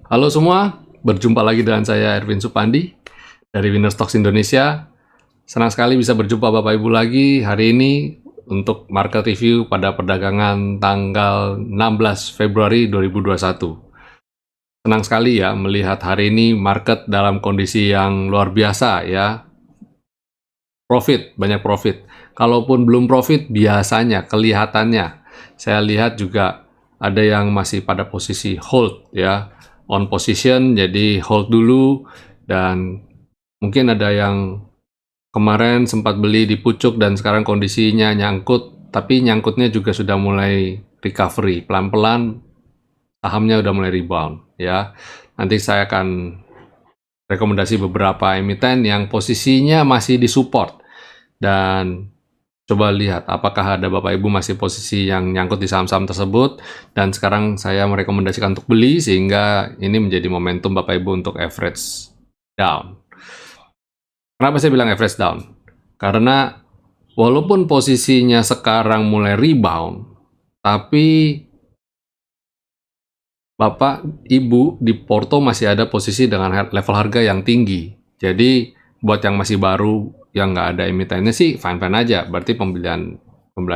Halo semua, berjumpa lagi dengan saya Erwin Supandi dari Winner Stocks Indonesia. Senang sekali bisa berjumpa Bapak Ibu lagi hari ini untuk market review pada perdagangan tanggal 16 Februari 2021. Senang sekali ya melihat hari ini market dalam kondisi yang luar biasa ya. Profit, banyak profit. Kalaupun belum profit, biasanya kelihatannya saya lihat juga ada yang masih pada posisi hold ya, on position, jadi hold dulu, dan mungkin ada yang kemarin sempat beli di pucuk dan sekarang kondisinya nyangkut, tapi nyangkutnya juga sudah mulai recovery, pelan-pelan sahamnya udah mulai rebound ya. Nanti saya akan rekomendasi beberapa emiten yang posisinya masih di support, dan coba lihat apakah ada Bapak Ibu masih posisi yang nyangkut di saham-saham tersebut, dan sekarang saya merekomendasikan untuk beli sehingga ini menjadi momentum Bapak Ibu untuk average down. Kenapa saya bilang average down? Karena walaupun posisinya sekarang mulai rebound, tapi Bapak Ibu di Porto masih ada posisi dengan level harga yang tinggi. Jadi buat yang masih baru yang nggak ada emitennya sih fine-fine aja. Berarti pembelian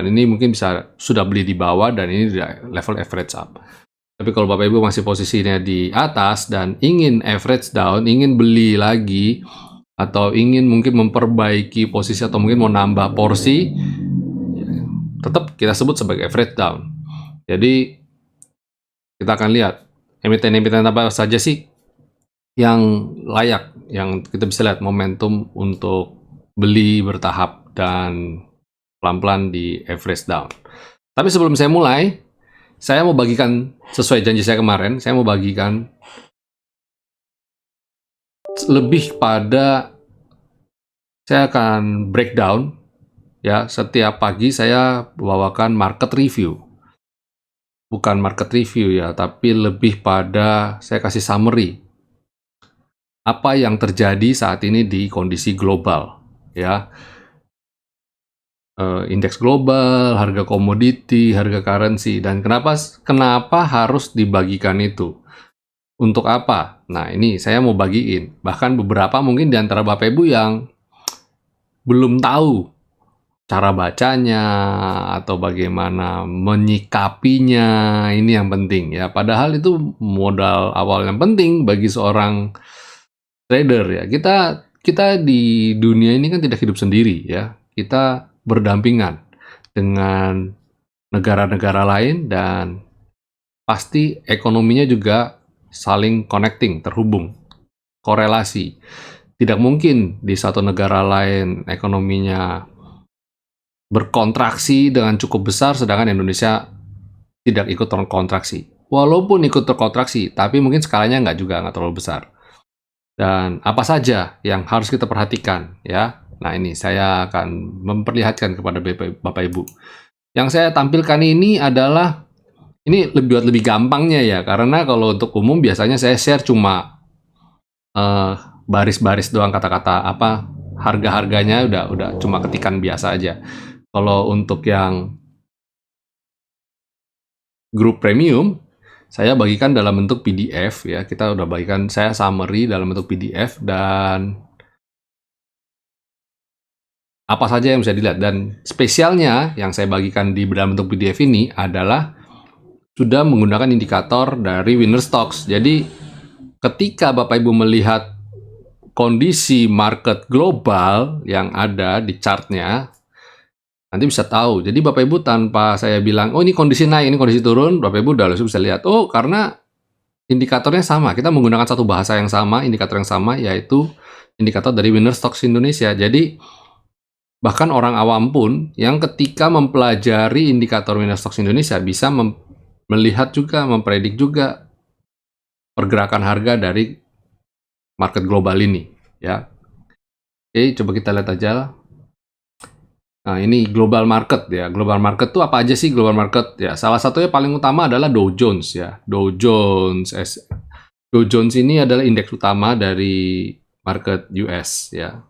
ini mungkin bisa sudah beli di bawah dan ini di level average up. Tapi kalau Bapak Ibu masih posisinya di atas dan ingin average down, ingin beli lagi, atau ingin mungkin memperbaiki posisi atau mungkin mau nambah porsi, tetap kita sebut sebagai average down. Jadi kita akan lihat emiten-emiten apa saja sih yang layak, yang kita bisa lihat momentum untuk beli bertahap dan pelan-pelan di average down. Tapi sebelum saya mulai, saya mau bagikan sesuai janji saya kemarin, saya mau bagikan lebih pada saya akan breakdown ya, setiap pagi saya bawakan market review. Bukan market review ya, tapi lebih pada saya kasih summary apa yang terjadi saat ini di kondisi global ya. Indeks global, harga komoditi, harga currency, dan kenapa harus dibagikan itu? Untuk apa? Nah, ini saya mau bagiin. Bahkan beberapa mungkin di antara Bapak Ibu yang belum tahu cara bacanya atau bagaimana menyikapinya, ini yang penting ya. Padahal itu modal awal yang penting bagi seorang trader ya. Kita di dunia ini kan tidak hidup sendiri ya. Kita berdampingan dengan negara-negara lain dan pasti ekonominya juga saling connecting, terhubung, korelasi. Tidak mungkin di satu negara lain ekonominya berkontraksi dengan cukup besar, sedangkan Indonesia tidak ikut terkontraksi. Walaupun ikut terkontraksi, tapi mungkin skalanya nggak terlalu besar. Dan apa saja yang harus kita perhatikan ya. Nah, ini saya akan memperlihatkan kepada Bapak Ibu. Yang saya tampilkan ini adalah, ini lebih gampangnya ya, karena kalau untuk umum biasanya saya share cuma baris-baris doang, kata-kata apa harga-harganya udah cuma ketikan biasa aja. Kalau untuk yang grup premium, saya bagikan dalam bentuk PDF ya. Kita udah bagikan, saya summary dalam bentuk PDF, dan apa saja yang bisa dilihat. Dan spesialnya yang saya bagikan di dalam bentuk PDF ini adalah sudah menggunakan indikator dari Winner Stocks. Jadi ketika Bapak Ibu melihat kondisi market global yang ada di chartnya, nanti bisa tahu. Jadi Bapak Ibu tanpa saya bilang, oh ini kondisi naik, ini kondisi turun, Bapak Ibu udah langsung bisa lihat. Oh, karena indikatornya sama. Kita menggunakan satu bahasa yang sama, indikator yang sama, yaitu indikator dari Winner Stocks Indonesia. Jadi bahkan orang awam pun yang ketika mempelajari indikator Winner Stocks Indonesia bisa melihat juga, mempredik juga pergerakan harga dari market global ini ya. Oke, coba kita lihat aja. Nah, ini global market ya. Global market itu apa aja sih global market? Ya, salah satunya paling utama adalah Dow Jones ya. Dow Jones ini adalah indeks utama dari market US ya.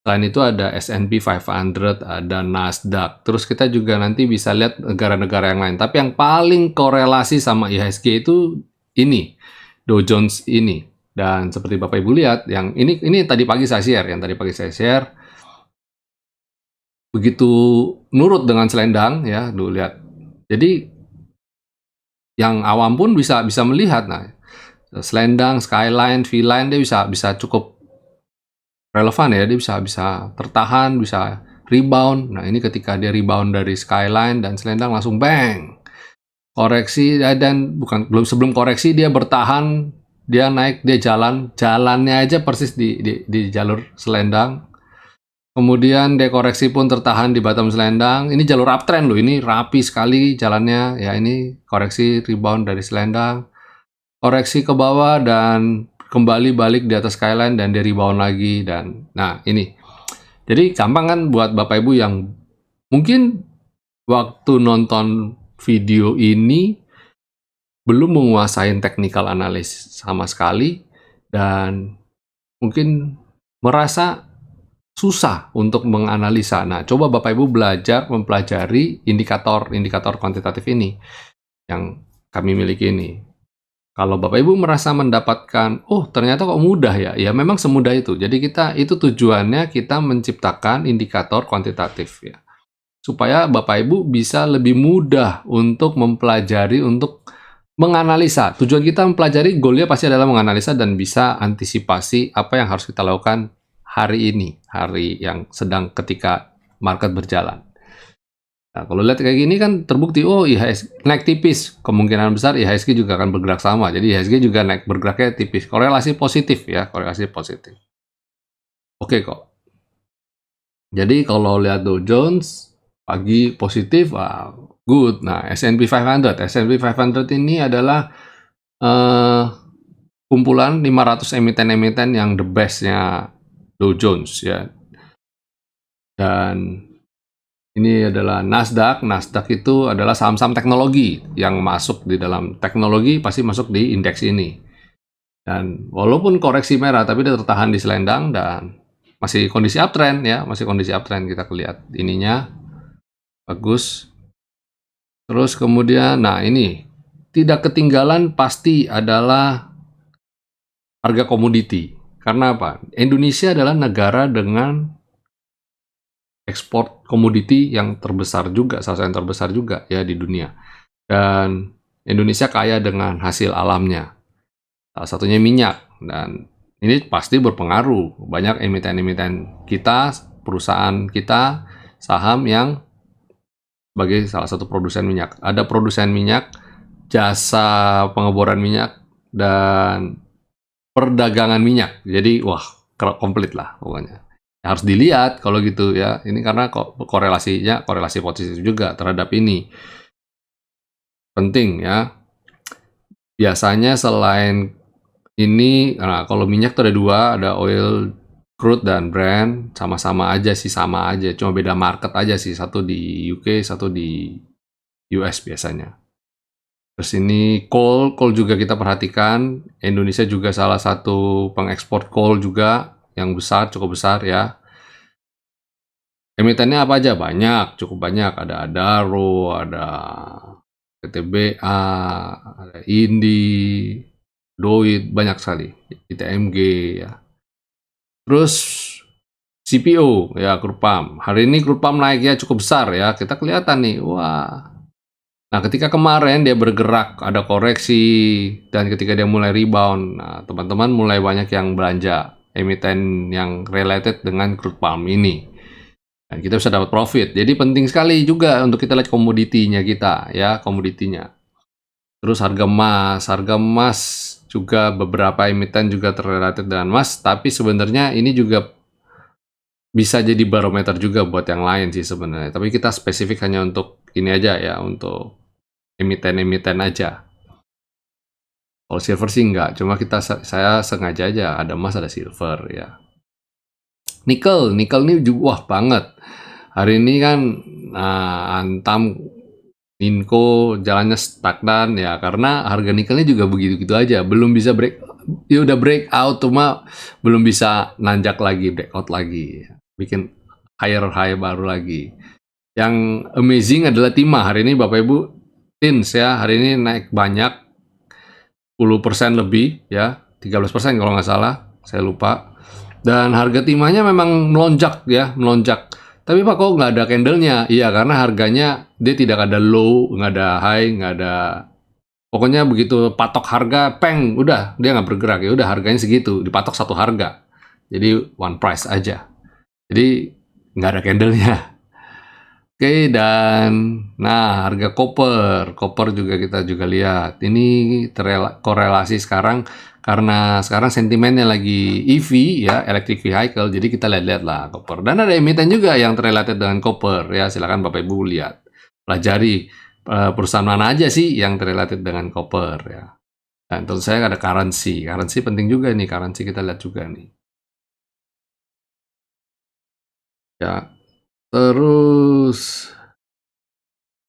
Selain itu ada S&P 500, ada Nasdaq. Terus kita juga nanti bisa lihat negara-negara yang lain. Tapi yang paling korelasi sama IHSG itu ini, Dow Jones ini. Dan seperti Bapak Ibu lihat, yang ini tadi pagi saya share, begitu nurut dengan selendang ya, dulu lihat. Jadi yang awam pun bisa melihat, nah selendang, skyline, V-line dia bisa cukup relevan ya, dia bisa tertahan, bisa rebound. Nah ini ketika dia rebound dari skyline dan selendang langsung bang, koreksi, dan sebelum koreksi dia bertahan, dia naik, dia jalannya aja persis di jalur selendang. Kemudian dekoreksi pun tertahan di bottom selendang. Ini jalur uptrend loh, ini rapi sekali jalannya ya. Ini koreksi rebound dari selendang, koreksi ke bawah dan kembali balik di atas skyline dan dia rebound lagi. Dan nah ini jadi gampang kan buat Bapak Ibu yang mungkin waktu nonton video ini belum menguasai technical analysis sama sekali dan mungkin merasa susah untuk menganalisa. Nah, coba Bapak Ibu mempelajari indikator kuantitatif ini yang kami miliki ini. Kalau Bapak Ibu merasa mendapatkan, oh ternyata kok mudah ya, ya memang semudah itu. Jadi itu tujuannya kita menciptakan indikator kuantitatif ya, supaya Bapak Ibu bisa lebih mudah untuk mempelajari, untuk menganalisa. Tujuan kita mempelajari, goalnya pasti adalah menganalisa dan bisa antisipasi apa yang harus kita lakukan hari ini, hari yang sedang ketika market berjalan. Nah, kalau lihat kayak gini kan terbukti, oh IHSG naik tipis, kemungkinan besar IHSG juga akan bergerak sama. Jadi IHSG juga bergeraknya tipis, korelasi positif ya, korelasi positif. Oke kok. Jadi kalau lihat Dow Jones pagi positif, good. Nah, S&P 500 ini adalah kumpulan 500 emiten-emiten yang the best-nya Dow Jones ya. Dan ini adalah Nasdaq. Nasdaq itu adalah saham-saham teknologi yang masuk di dalam teknologi, pasti masuk di indeks ini. Dan walaupun koreksi merah, tapi dia tertahan di selendang dan masih kondisi uptrend ya, masih kondisi uptrend. Kita lihat ininya bagus. Terus kemudian, nah ini tidak ketinggalan pasti adalah harga komoditi. Karena apa? Indonesia adalah negara dengan ekspor komoditi yang terbesar juga, salah satu yang terbesar juga ya di dunia. Dan Indonesia kaya dengan hasil alamnya. Salah satunya minyak. Dan ini pasti berpengaruh. Banyak emiten-emiten kita, perusahaan kita, saham yang sebagai salah satu produsen minyak. Ada produsen minyak, jasa pengeboran minyak, dan perdagangan minyak. Jadi, wah, komplit lah pokoknya. Harus dilihat kalau gitu ya. Ini karena korelasinya, korelasi positif juga terhadap ini. Penting ya. Biasanya selain ini, nah kalau minyak tuh ada dua, ada oil, crude, dan Brent. Sama-sama aja sih, sama aja. Cuma beda market aja sih. Satu di UK, satu di US biasanya. Terus ini coal juga kita perhatikan. Indonesia juga salah satu pengekspor coal juga yang besar, cukup besar ya. Emitennya apa aja? Banyak, cukup banyak. Ada Adaro, ada PTBA, ada Indi, Doit, banyak sekali. ITMG ya. Terus CPO ya, crude palm. Hari ini crude palm naiknya cukup besar ya. Kita kelihatan nih, wah. Nah, ketika kemarin dia bergerak, ada koreksi, dan ketika dia mulai rebound, nah, teman-teman mulai banyak yang belanja emiten yang related dengan crude palm ini. Dan kita bisa dapat profit. Jadi penting sekali juga untuk kita lihat komoditinya kita, ya, komoditinya. Terus harga emas juga beberapa emiten juga terrelated dengan emas, tapi sebenarnya ini juga bisa jadi barometer juga buat yang lain sih sebenarnya. Tapi kita spesifik hanya untuk ini aja ya, untuk emiten-emiten aja. Kalau silver sih enggak, cuma saya sengaja aja ada emas ada silver ya. Nikel ini juga wah banget. Hari ini kan Antam, Inco jalannya stagnan ya karena harga nikelnya juga begitu-gitu aja, belum bisa ya udah break out cuma belum bisa nanjak lagi, breakout lagi, bikin higher high baru lagi. Yang amazing adalah timah hari ini Bapak Ibu, tins ya hari ini naik banyak. 10% lebih ya, 13% kalau nggak salah, saya lupa. Dan harga timahnya memang melonjak ya, melonjak. Tapi Pak kok nggak ada candlenya? Iya karena harganya dia tidak ada low, nggak ada high, nggak ada. Pokoknya begitu patok harga, peng, udah dia nggak bergerak ya, udah harganya segitu, dipatok satu harga. Jadi one price aja. Jadi nggak ada candlenya. Oke, dan nah harga copper juga kita juga lihat. Ini korelasi sekarang karena sekarang sentimennya lagi EV ya, electric vehicle. Jadi kita lihat-lihat lah copper. Dan ada emiten juga yang terrelated dengan copper ya. Silakan Bapak Ibu lihat, pelajari perusahaan mana aja sih yang terrelated dengan copper ya. Dan tentu saya ada currency. Currency penting juga nih, currency kita lihat juga nih. Ya, terus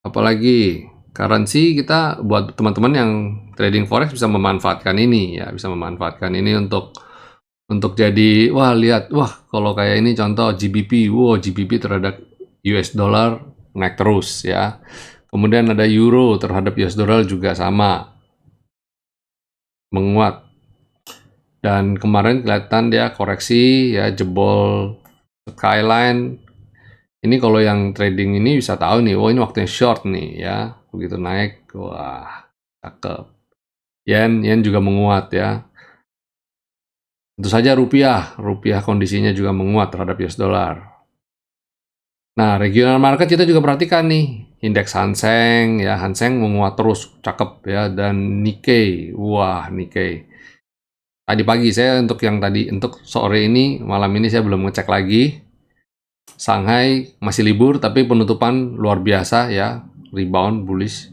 apalagi currency kita buat teman-teman yang trading forex bisa memanfaatkan ini ya, bisa memanfaatkan ini untuk jadi wah lihat wah kalau kayak ini contoh GBP, wow GBP terhadap US dollar naik terus ya. Kemudian ada euro terhadap US dollar juga sama menguat. Dan kemarin kelihatan dia koreksi ya, jebol skyline. Ini kalau yang trading ini bisa tahu nih, oh ini waktunya short nih ya. Begitu naik, wah cakep. Yen juga menguat ya. Tentu saja rupiah kondisinya juga menguat terhadap US dollar. Nah, regional market kita juga perhatikan nih, indeks Hang ya, Hang menguat terus, cakep ya, dan Nikkei, wah Nikkei. Tadi pagi saya untuk sore ini, malam ini saya belum ngecek lagi. Shanghai masih libur tapi penutupan luar biasa ya, rebound bullish.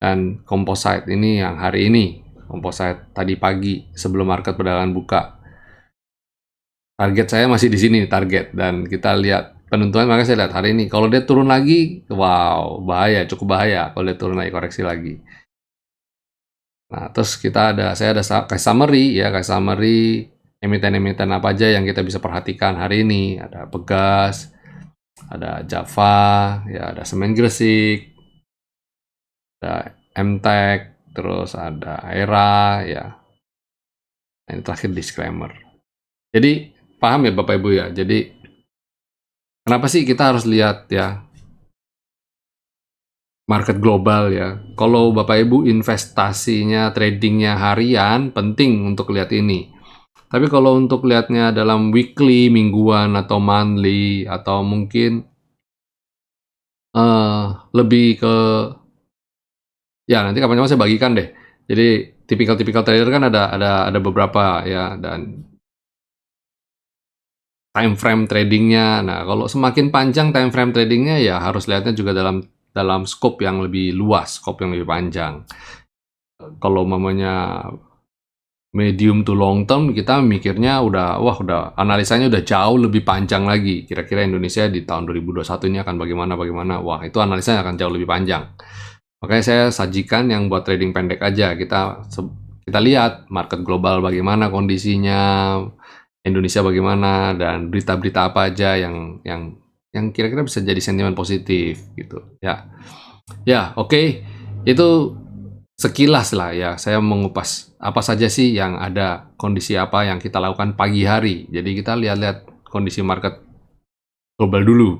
Dan composite ini yang hari ini, composite tadi pagi sebelum market perdagangan buka. Target saya masih di sini target, dan kita lihat penentuan, makanya saya lihat hari ini kalau dia turun lagi, wow bahaya, cukup bahaya kalau dia turun lagi, koreksi lagi. Nah, terus saya ada kayak summary ya, kayak summary emiten-emiten apa aja yang kita bisa perhatikan hari ini. Ada Pegas, ada Java, ya ada Semen Gresik, ada MTEK, terus ada Era, ya. Nah, ini terakhir disclaimer. Jadi paham ya Bapak Ibu ya. Jadi kenapa sih kita harus lihat ya market global ya. Kalau Bapak Ibu investasinya, tradingnya harian, penting untuk lihat ini. Tapi kalau untuk lihatnya dalam weekly, mingguan, atau monthly, atau mungkin lebih ke, ya nanti kapan-kapan saya bagikan deh. Jadi tipikal trader kan ada beberapa ya, dan time frame tradingnya. Nah, kalau semakin panjang time frame tradingnya ya harus lihatnya juga dalam scope yang lebih luas, scope yang lebih panjang. Kalau mamanya medium to long term, kita mikirnya udah analisanya udah jauh lebih panjang lagi. Kira-kira Indonesia di tahun 2021 ini akan bagaimana. Wah, itu analisanya akan jauh lebih panjang. Makanya saya sajikan yang buat trading pendek aja. Kita lihat market global bagaimana kondisinya, Indonesia bagaimana, dan berita-berita apa aja yang kira-kira bisa jadi sentimen positif gitu. Ya. Ya, oke. Itu sekilas lah ya, saya mengupas apa saja sih yang ada, kondisi apa yang kita lakukan pagi hari. Jadi kita lihat-lihat kondisi market global dulu.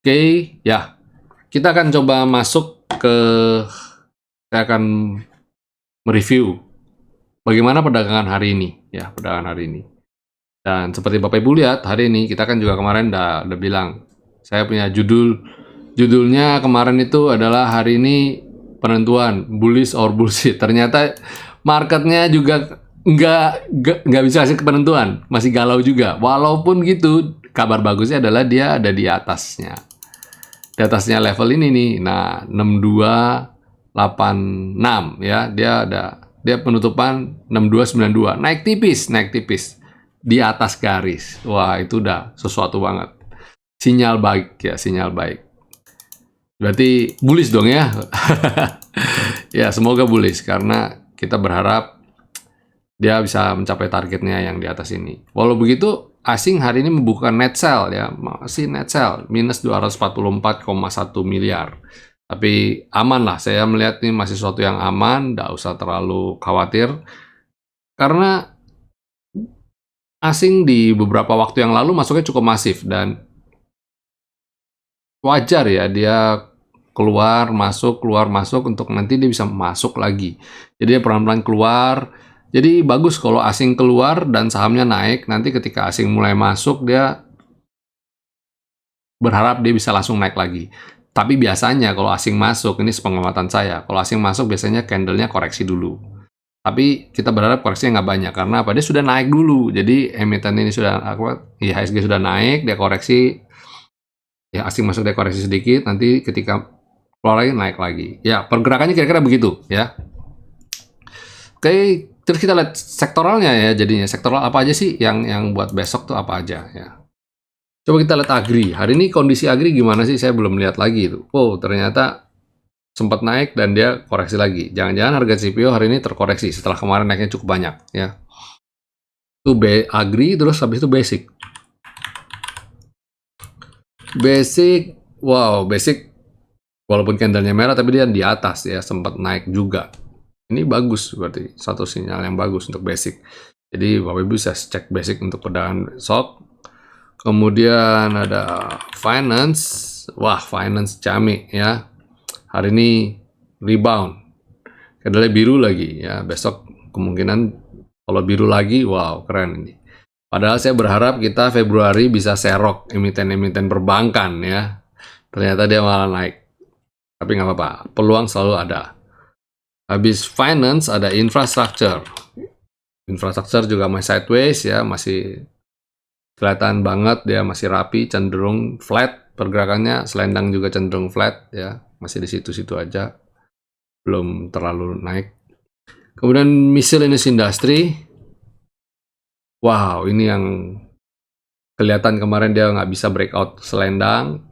Oke, ya. Kita akan coba masuk saya akan mereview bagaimana perdagangan hari ini ya, perdagangan hari ini. Dan seperti Bapak Ibu lihat hari ini, kita kan juga kemarin udah bilang, saya punya judulnya kemarin itu adalah hari ini penentuan bullish or bullshit. Ternyata marketnya juga nggak bisa kasih penentuan, masih galau juga. Walaupun gitu, kabar bagusnya adalah dia ada di atasnya. Di atasnya level ini nih. Nah, 6286 ya. Dia penutupan 6292. Naik tipis di atas garis. Wah, itu udah sesuatu banget. Sinyal baik ya, sinyal baik. Berarti bullish dong ya. Ya, semoga bullish karena kita berharap dia bisa mencapai targetnya yang di atas ini. Walau begitu, asing hari ini membuka net sell ya, masih net sell minus 244,1 miliar. Tapi aman lah, saya melihat ini masih sesuatu yang aman, nggak usah terlalu khawatir. Karena asing di beberapa waktu yang lalu masuknya cukup masif dan wajar ya dia keluar masuk untuk nanti dia bisa masuk lagi. Jadi dia pelan-pelan keluar. Jadi bagus kalau asing keluar dan sahamnya naik. Nanti ketika asing mulai masuk dia berharap dia bisa langsung naik lagi. Tapi biasanya kalau asing masuk, ini sepengamatan saya, kalau asing masuk biasanya candle-nya koreksi dulu. Tapi kita berharap koreksinya nggak banyak, karena apa? Dia sudah naik dulu. Jadi emiten ini sudah, IHSG sudah naik, dia koreksi, ya asing masuk dia koreksi sedikit, nanti ketika keluar lagi naik lagi. Ya, pergerakannya kira-kira begitu ya. Oke, terus kita lihat sektoralnya ya jadinya. Sektoral apa aja sih yang buat besok tuh apa aja ya. Coba kita lihat agri. Hari ini kondisi agri gimana sih? Saya belum lihat lagi itu. Oh, ternyata sempat naik dan dia koreksi lagi. Jangan-jangan harga CPO hari ini terkoreksi setelah kemarin naiknya cukup banyak ya. Itu agri, terus habis itu basic. Basic, wow, basic walaupun candlenya merah tapi dia di atas ya, sempat naik juga. Ini bagus berarti, satu sinyal yang bagus untuk basic. Jadi Bapak Ibu bisa cek basic untuk perdagangan besok. Kemudian ada finance, wah finance Cami ya. Hari ini rebound, candlenya biru lagi ya. Besok kemungkinan kalau biru lagi, wow keren ini. Padahal saya berharap kita Februari bisa serok emiten-emiten perbankan ya. Ternyata dia malah naik. Tapi nggak apa-apa, peluang selalu ada. Habis finance ada infrastructure. Infrastructure juga masih sideways ya, masih kelihatan banget dia masih rapi, cenderung flat pergerakannya, selendang juga cenderung flat ya, masih di situ-situ aja, belum terlalu naik. Kemudian miscellaneous industry, wow ini yang kelihatan kemarin dia nggak bisa breakout selendang,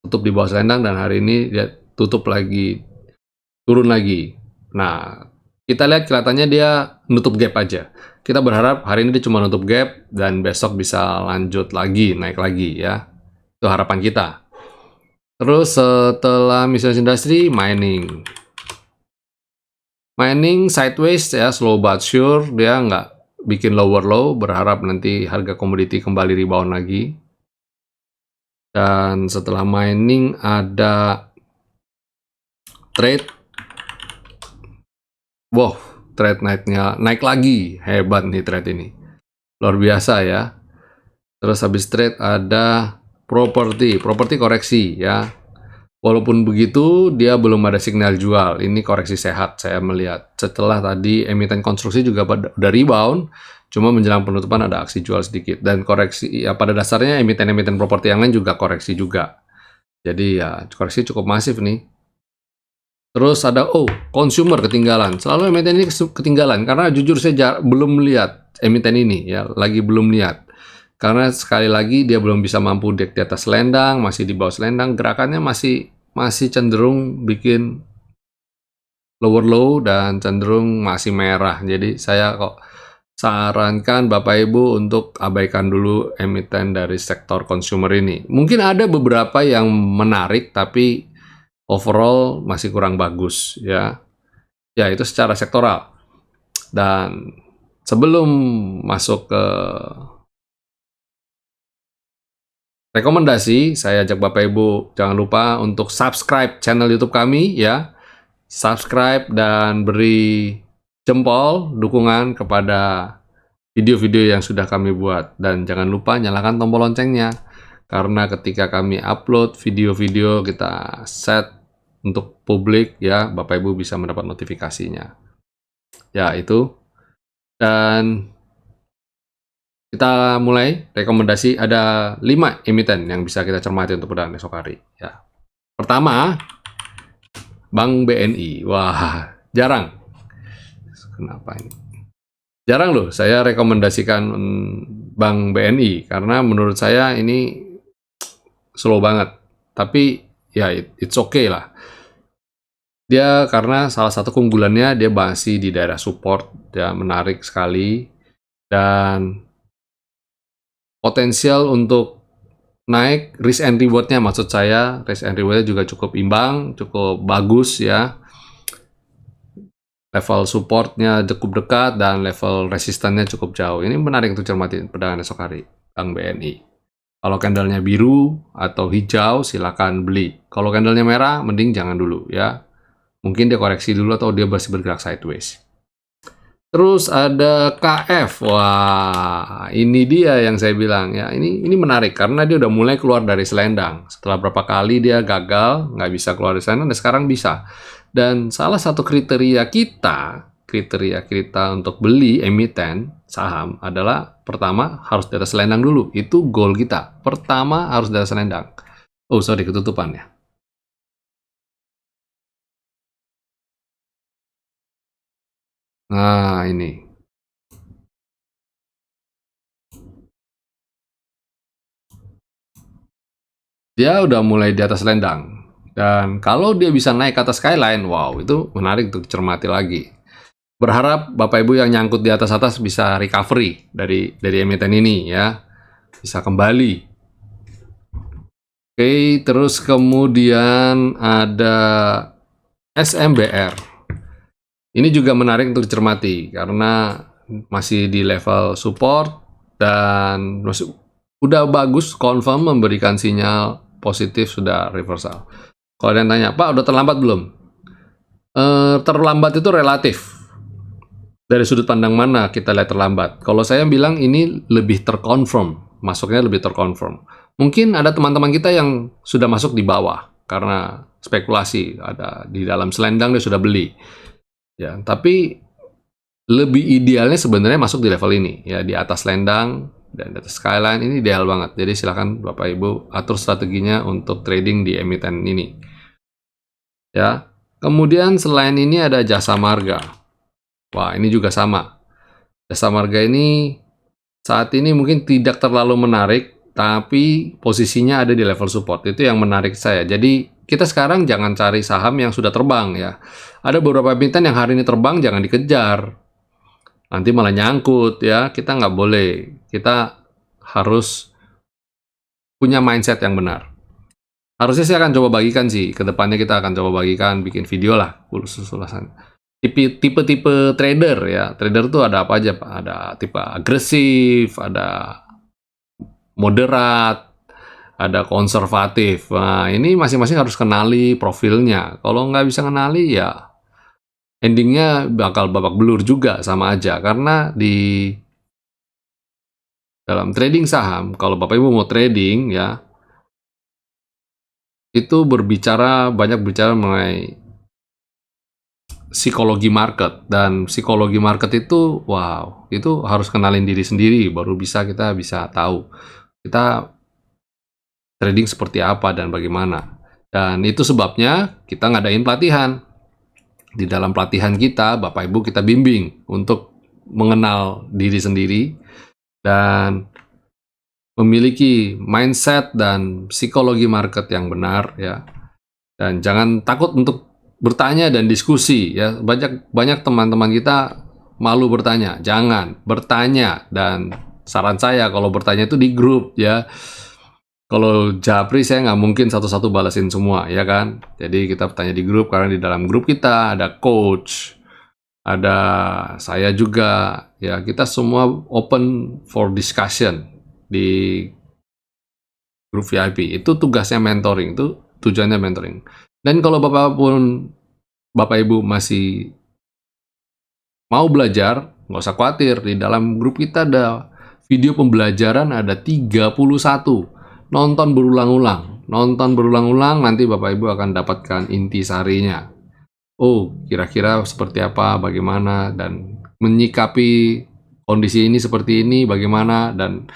tutup di bawah selendang dan hari ini dia tutup lagi, turun lagi. Nah kita lihat kelihatannya dia nutup gap aja. Kita berharap hari ini dia cuma nutup gap dan besok bisa lanjut lagi, naik lagi ya. Itu harapan kita. Terus setelah miscellaneous industry, mining. Mining sideways ya, slow but sure. Dia nggak bikin lower low, berharap nanti harga komoditi kembali rebound lagi. Dan setelah mining ada trade. Wow, trade naik lagi, hebat nih trade ini, luar biasa ya. Terus habis trade ada properti koreksi ya. Walaupun begitu dia belum ada sinyal jual, ini koreksi sehat saya melihat. Setelah tadi emiten konstruksi juga udah rebound, cuma menjelang penutupan ada aksi jual sedikit. Dan koreksi ya pada dasarnya emiten-emiten properti yang lain juga koreksi juga. Jadi ya koreksi cukup masif nih. Terus ada consumer ketinggalan. Selalu emiten ini ketinggalan karena jujur saya belum lihat emiten ini ya, lagi belum lihat. Karena sekali lagi dia belum bisa mampu di atas selendang, masih di bawah selendang, gerakannya masih cenderung bikin lower low dan cenderung masih merah. Jadi saya kok sarankan Bapak Ibu untuk abaikan dulu emiten dari sektor consumer ini. Mungkin ada beberapa yang menarik tapi overall masih kurang bagus ya. Ya itu secara sektoral. Dan sebelum masuk ke rekomendasi, saya ajak Bapak Ibu jangan lupa untuk subscribe channel YouTube kami ya. Subscribe dan beri jempol dukungan kepada video-video yang sudah kami buat, dan jangan lupa nyalakan tombol loncengnya. Karena ketika kami upload video-video kita set untuk publik ya, Bapak Ibu bisa mendapat notifikasinya. Ya itu. Dan kita mulai rekomendasi, ada 5 emiten yang bisa kita cermati untuk perdagangan esok hari ya. Pertama, Bank BNI. Wah, jarang. Kenapa ini? Jarang loh saya rekomendasikan Bank BNI karena menurut saya ini slow banget. Tapi ya it's okay lah. Dia karena salah satu keunggulannya dia masih di daerah support, dia menarik sekali dan potensial untuk naik, risk and reward-nya maksud saya, risk and reward-nya juga cukup imbang, cukup bagus ya. Level support-nya cukup dekat dan level resistannya cukup jauh. Ini menarik untuk cermati perdagangan esok hari, Bank BNI. Kalau candlenya biru atau hijau, silakan beli. Kalau candlenya merah, mending jangan dulu ya. Mungkin dia koreksi dulu atau dia masih bergerak sideways. Terus ada KF. Wah, ini dia yang saya bilang ya. Ini menarik karena dia udah mulai keluar dari selendang. Setelah berapa kali dia gagal, nggak bisa keluar dari selendang, dan sekarang bisa. Dan salah satu kriteria kita untuk beli emiten saham adalah pertama harus di atas selendang dulu. Itu goal kita. Pertama harus di atas selendang. Oh, sorry, ketutupan ya. Nah, ini. Dia udah mulai di atas selendang. Dan kalau dia bisa naik ke atas skyline, wow, itu menarik untuk dicermati lagi. Berharap Bapak Ibu yang nyangkut di atas-atas bisa recovery dari emiten ini ya. Bisa kembali. Oke, terus kemudian ada SMBR. Ini juga menarik untuk dicermati karena masih di level support dan udah bagus, confirm memberikan sinyal positif, sudah reversal. Kalau ada yang tanya, Pak udah terlambat belum? Terlambat itu relatif. Dari sudut pandang mana kita lihat terlambat? Kalau saya bilang ini lebih terkonfirm, masuknya lebih terkonfirm. Mungkin ada teman-teman kita yang sudah masuk di bawah karena spekulasi, ada di dalam selendang dia sudah beli. Ya, tapi lebih idealnya sebenarnya masuk di level ini, ya di atas selendang dan di atas skyline, ini ideal banget. Jadi silakan Bapak Ibu atur strateginya untuk trading di emiten ini. Ya. Kemudian selain ini ada Jasa Marga. Wah, ini juga sama. Jasa Marga ini saat ini mungkin tidak terlalu menarik, tapi posisinya ada di level support. Itu yang menarik saya. Jadi kita sekarang jangan cari saham yang sudah terbang ya. Ada beberapa emiten yang hari ini terbang, jangan dikejar. Nanti malah nyangkut ya. Kita nggak boleh. Kita harus punya mindset yang benar. Harusnya saya akan coba bagikan sih. Kedepannya kita akan coba bagikan, bikin video lah. Ulasan. Tipe-tipe trader ya. Trader tuh ada apa aja Pak? Ada tipe agresif, ada moderat, ada konservatif. Nah, ini masing-masing harus kenali profilnya. Kalau nggak bisa kenali ya endingnya bakal babak belur juga, sama aja. Karena di dalam trading saham, kalau Bapak Ibu mau trading ya, itu banyak bicara mengenai psikologi market. Dan psikologi market itu, wow, itu harus kenalin diri sendiri, baru kita bisa tahu kita trading seperti apa dan bagaimana. Dan itu sebabnya kita ngadain pelatihan. Di dalam pelatihan kita, Bapak Ibu kita bimbing untuk mengenal diri sendiri dan memiliki mindset dan psikologi market yang benar ya. Dan jangan takut untuk bertanya dan diskusi ya. Banyak teman-teman kita malu bertanya. Jangan bertanya, dan saran saya kalau bertanya itu di grup ya. Kalau japri saya nggak mungkin satu-satu balasin semua, ya kan? Jadi kita bertanya di grup, karena di dalam grup kita ada coach, ada saya juga, ya kita semua open for discussion di grup VIP. Itu tugasnya mentoring, itu tujuannya mentoring. Dan kalau Bapak Ibu masih mau belajar, nggak usah khawatir, di dalam grup kita ada video pembelajaran, ada 31. Nonton berulang-ulang, nanti Bapak Ibu akan dapatkan inti sarinya. Oh, kira-kira seperti apa, bagaimana, dan menyikapi kondisi ini seperti ini, bagaimana, dan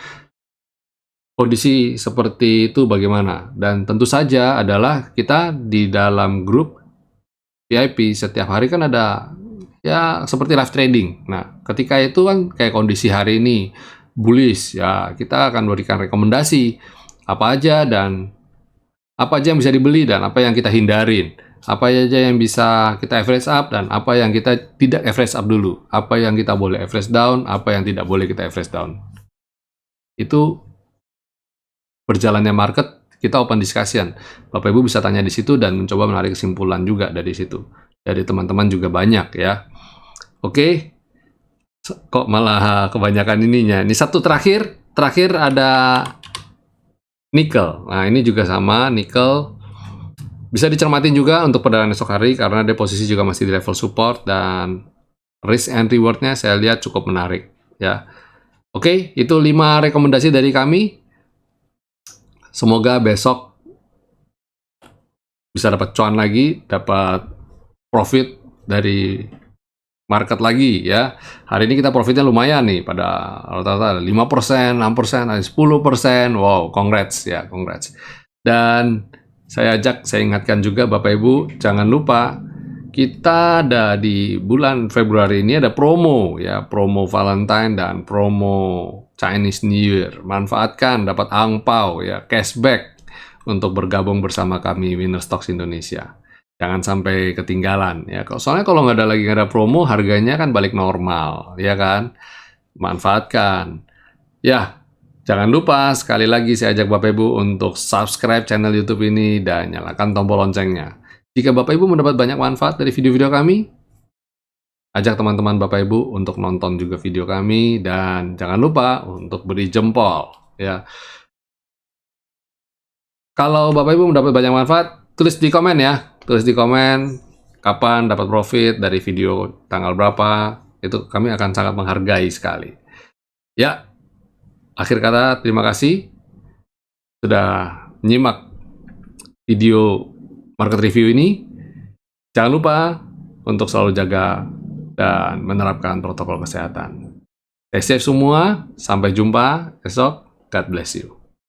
kondisi seperti itu bagaimana. Dan tentu saja adalah kita di dalam grup VIP setiap hari kan ada, ya seperti live trading. Nah, ketika itu kan kayak kondisi hari ini, bullish, ya kita akan berikan rekomendasi apa aja yang bisa dibeli dan apa yang kita hindarin, apa aja yang bisa kita average up dan apa yang kita tidak average up dulu, apa yang kita boleh average down, apa yang tidak boleh kita average down. Itu berjalannya market, kita open discussion. Bapak Ibu bisa tanya di situ dan mencoba menarik kesimpulan juga dari situ. Dari teman-teman juga banyak ya. Oke, kok malah kebanyakan ininya. Ini satu terakhir ada nikel. Nah, ini juga sama, nikel. Bisa dicermatin juga untuk perdagangan esok hari karena dia posisi juga masih di level support dan risk and reward-nya saya lihat cukup menarik ya. Oke, itu 5 rekomendasi dari kami. Semoga besok bisa dapat cuan lagi, dapat profit dari market lagi ya. Hari ini kita profitnya lumayan nih pada rata-rata 5%, 6%, 10%. Wow, congrats ya, congrats. Dan saya ingatkan juga Bapak Ibu, jangan lupa kita ada di bulan Februari ini ada promo ya, promo Valentine dan promo Chinese New Year. Manfaatkan, dapat angpau ya, cashback untuk bergabung bersama kami Winner Stocks Indonesia. Jangan sampai ketinggalan ya. Soalnya kalau nggak ada promo, harganya kan balik normal, ya kan? Manfaatkan. Ya, jangan lupa sekali lagi saya ajak Bapak Ibu untuk subscribe channel YouTube ini dan nyalakan tombol loncengnya. Jika Bapak Ibu mendapat banyak manfaat dari video-video kami, ajak teman-teman Bapak Ibu untuk nonton juga video kami dan jangan lupa untuk beri jempol ya. Kalau Bapak Ibu mendapat banyak manfaat, tulis di komen ya. Tulis di komen kapan dapat profit dari video tanggal berapa. Itu kami akan sangat menghargai sekali. Ya, akhir kata terima kasih sudah menyimak video market review ini. Jangan lupa untuk selalu jaga dan menerapkan protokol kesehatan. Stay safe semua. Sampai jumpa esok. God bless you.